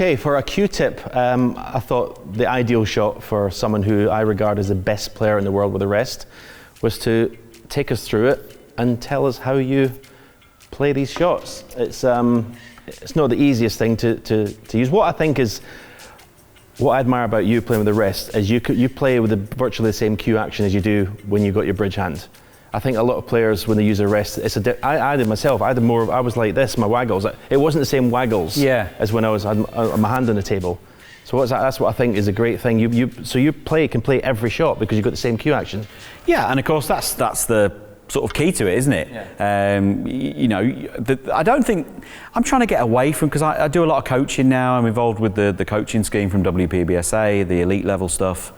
Okay, for a cue tip, I thought the ideal shot for someone who I regard as the best player in the world with the rest was to take us through it and tell us how you play these shots. It's not the easiest thing to use. What I think is, what I admire about you playing with the rest is you play with virtually the same cue action as you do when you've got your bridge hand. I think a lot of players, when they use a rest, I did myself. I was like this, my waggles. It wasn't the same waggles as when I had my hand on the table. So that's what I think is a great thing. So you can play every shot because you've got the same cue action. Yeah, and of course that's the sort of key to it, isn't it? Yeah. I don't think I'm trying to get away from, because I do a lot of coaching now. I'm involved with the coaching scheme from WPBSA, the elite level stuff.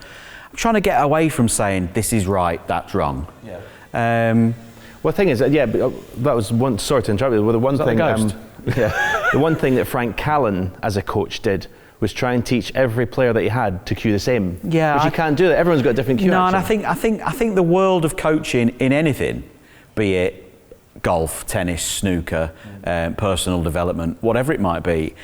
I'm trying to get away from saying this is right, that's wrong. Yeah. Well, the thing is, that was one. Sorry to interrupt you. Well, the one thing, the one thing that Frank Callan as a coach did was try and teach every player that he had to cue the same. Yeah, because you can't do that. Everyone's got a different cue. No, action. and I think the world of coaching in anything, be it golf, tennis, snooker, personal development, whatever it might be,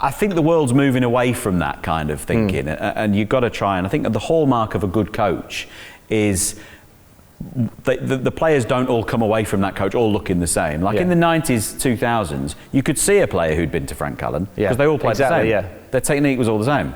I think the world's moving away from that kind of thinking, and you've got to try. And I think that the hallmark of a good coach is the players don't all come away from that coach all looking the same. Like in the 90s, 2000s, you could see a player who'd been to Frank Callan because they all played the same. Yeah. Their technique was all the same.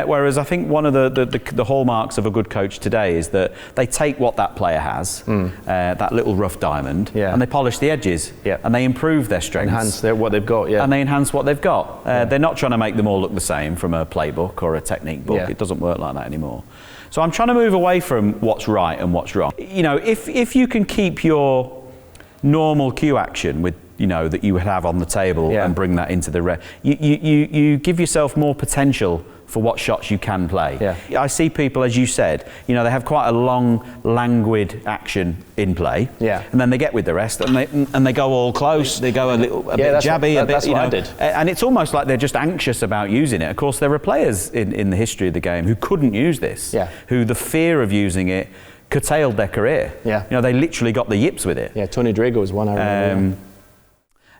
Whereas I think one of the hallmarks of a good coach today is that they take what that player has, that little rough diamond, and they polish the edges, and they improve their strengths. Enhance what they've got, And they enhance what they've got. They're not trying to make them all look the same from a playbook or a technique book. It doesn't work like that anymore. So I'm trying to move away from what's right and what's wrong. You know, if you can keep your normal cue action with, that you would have on the table and bring that into the rest, you give yourself more potential for what shots you can play. Yeah. I see people, as you said, they have quite a long, languid action in play, and then they get with the rest and they go all close. They go a bit jabby, that's what I did. And it's almost like they're just anxious about using it. Of course, there are players in the history of the game who couldn't use this, who the fear of using it curtailed their career. Yeah. They literally got the yips with it. Yeah, Tony Drago was one. I remember.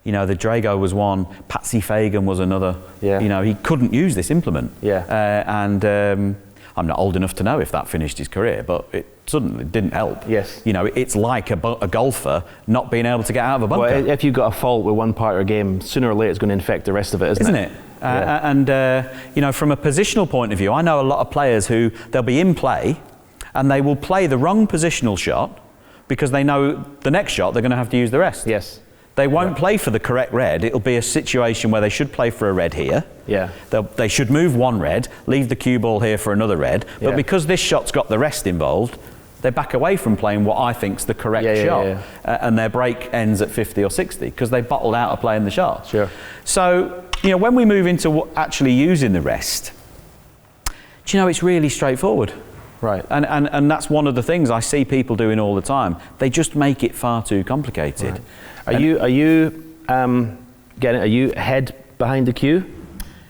The Drago was one, Patsy Fagan was another. Yeah. He couldn't use this implement. Yeah. I'm not old enough to know if that finished his career, but it suddenly didn't help. Yes. It's like a golfer not being able to get out of a bunker. Well, if you've got a fault with one part of your game, sooner or later it's going to infect the rest of it, isn't it? And from a positional point of view, I know a lot of players who they'll be in play and they will play the wrong positional shot because they know the next shot they're going to have to use the rest. Yes. They won't play for the correct red. It'll be a situation where they should play for a red here. Yeah. They should move one red, leave the cue ball here for another red. But because this shot's got the rest involved, they back away from playing what I think's the correct shot. And their break ends at 50 or 60 because they bottled out of playing the shot. Sure. So, when we move into actually using the rest, it's really straightforward. Right. And that's one of the things I see people doing all the time. They just make it far too complicated. Right. Are you head behind the cue,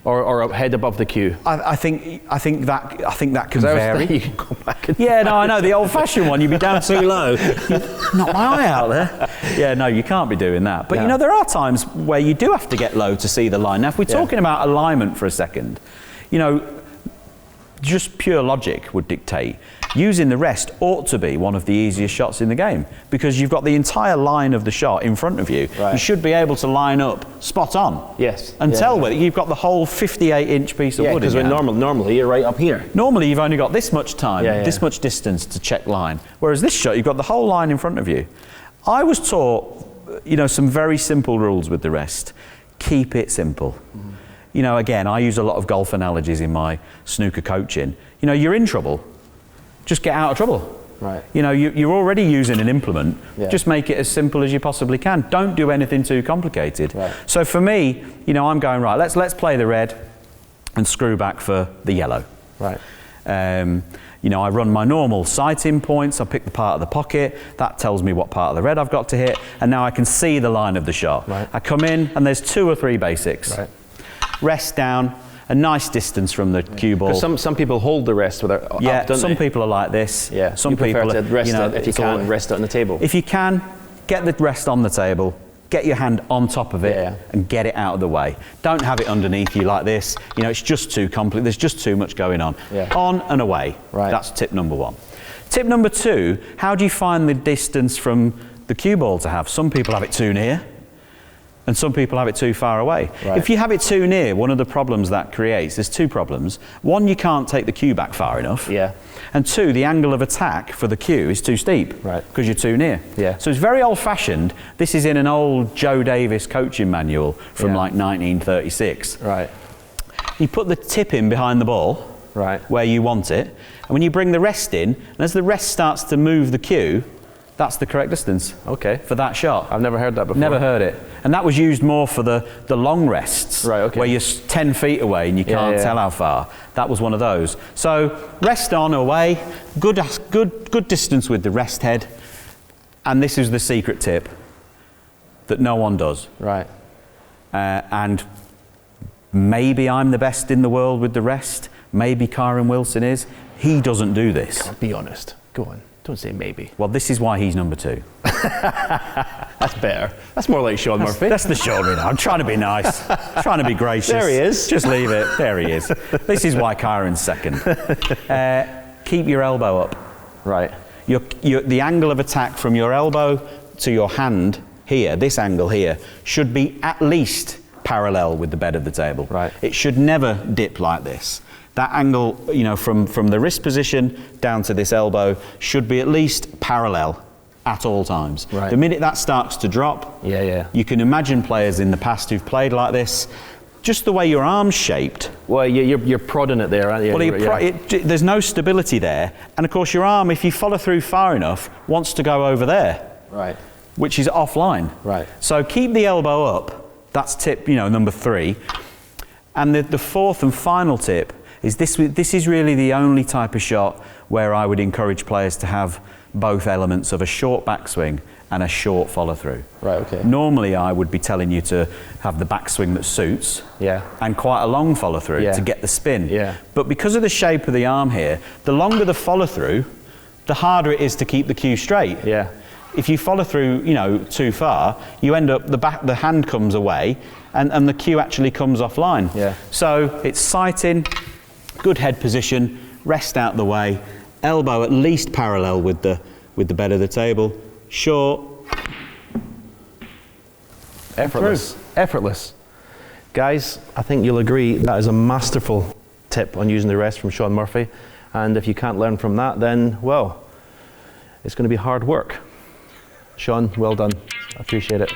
or head above the cue? I think that can vary. You can go back and I know the old-fashioned one. You'd be down too low. Knock my eye out there. Yeah, no, you can't be doing that. But there are times where you do have to get low to see the line. Now, if we're talking about alignment for a second, just pure logic would dictate using the rest ought to be one of the easiest shots in the game because you've got the entire line of the shot in front of you. Right. You should be able to line up spot on. Yes. And tell whether you've got the whole 58-inch piece of wood. Because normally you're right up here. Normally you've only got this much time, this much distance to check line. Whereas this shot, you've got the whole line in front of you. I was taught, some very simple rules with the rest. Keep it simple. Mm-hmm. Again, I use a lot of golf analogies in my snooker coaching. You're in trouble. Just get out of trouble. Right. You're already using an implement. Yeah. Just make it as simple as you possibly can. Don't do anything too complicated. Right. So for me, I'm going, right, let's play the red and screw back for the yellow. Right. I run my normal sighting points. I pick the part of the pocket. That tells me what part of the red I've got to hit. And now I can see the line of the shot. Right. I come in and there's 2 or 3 basics. Right. Rest down, a nice distance from the cue ball. Because some people hold the rest with their some people are like this. Yeah. Some people to rest it if you can rest it on the table. If you can, get the rest on the table, get your hand on top of it and get it out of the way. Don't have it underneath you like this. You know, it's just too complex. There's just too much going on. On and away. Right. That's tip number 1. Tip number 2, how do you find the distance from the cue ball to have? Some people have it too near and some people have it too far away. Right. If you have it too near, one of the problems that creates, there's 2 problems. 1, you can't take the cue back far enough. Yeah. And 2, the angle of attack for the cue is too steep. Right. Because you're too near. Yeah. So it's very old-fashioned. This is in an old Joe Davis coaching manual from like 1936. Right. You put the tip in behind the ball, where you want it, and when you bring the rest in, and as the rest starts to move the cue, that's the correct distance. Okay. For that shot. I've never heard that before. Never heard it. And that was used more for the long rests, where you're 10 feet away and you can't tell how far. That was one of those. So rest on, away, good distance with the rest head. And this is the secret tip that no one does. Right. And maybe I'm the best in the world with the rest. Maybe Kyron Wilson is. He doesn't do this. Be honest. Go on. Don't say maybe. Well, this is why he's number 2. That's better. That's more like Shaun Murphy. That's the Shaun, you know. I'm trying to be nice. trying to be gracious. There he is. Just leave it. There he is. This is why Kyron's second. Keep your elbow up. Right. The angle of attack from your elbow to your hand here, this angle here, should be at least parallel with the bed of the table. Right. It should never dip like this. That angle, you know, from the wrist position down to this elbow should be at least parallel at all times. Right. The minute that starts to drop, you can imagine players in the past who've played like this, just the way your arm's shaped. Well, you're prodding it there, aren't you? Well, there's no stability there. And of course your arm, if you follow through far enough, wants to go over there. Right. Which is offline. Right. So keep the elbow up. That's tip, you know, number 3. And the 4th and final tip is this is really the only type of shot where I would encourage players to have both elements of a short backswing and a short follow through. Right, okay. Normally I would be telling you to have the backswing that suits and quite a long follow through to get the spin. Yeah. But because of the shape of the arm here, the longer the follow through, the harder it is to keep the cue straight. Yeah. If you follow through, you know, too far, you end up, the hand comes away and the cue actually comes offline. Yeah. So it's sighting, good head position, rest out the way, elbow at least parallel with the bed of the table, short. Effortless. Effortless. Guys, I think you'll agree that is a masterful tip on using the rest from Shaun Murphy. And if you can't learn from that, then, well, it's going to be hard work. Shaun, well done. I appreciate it.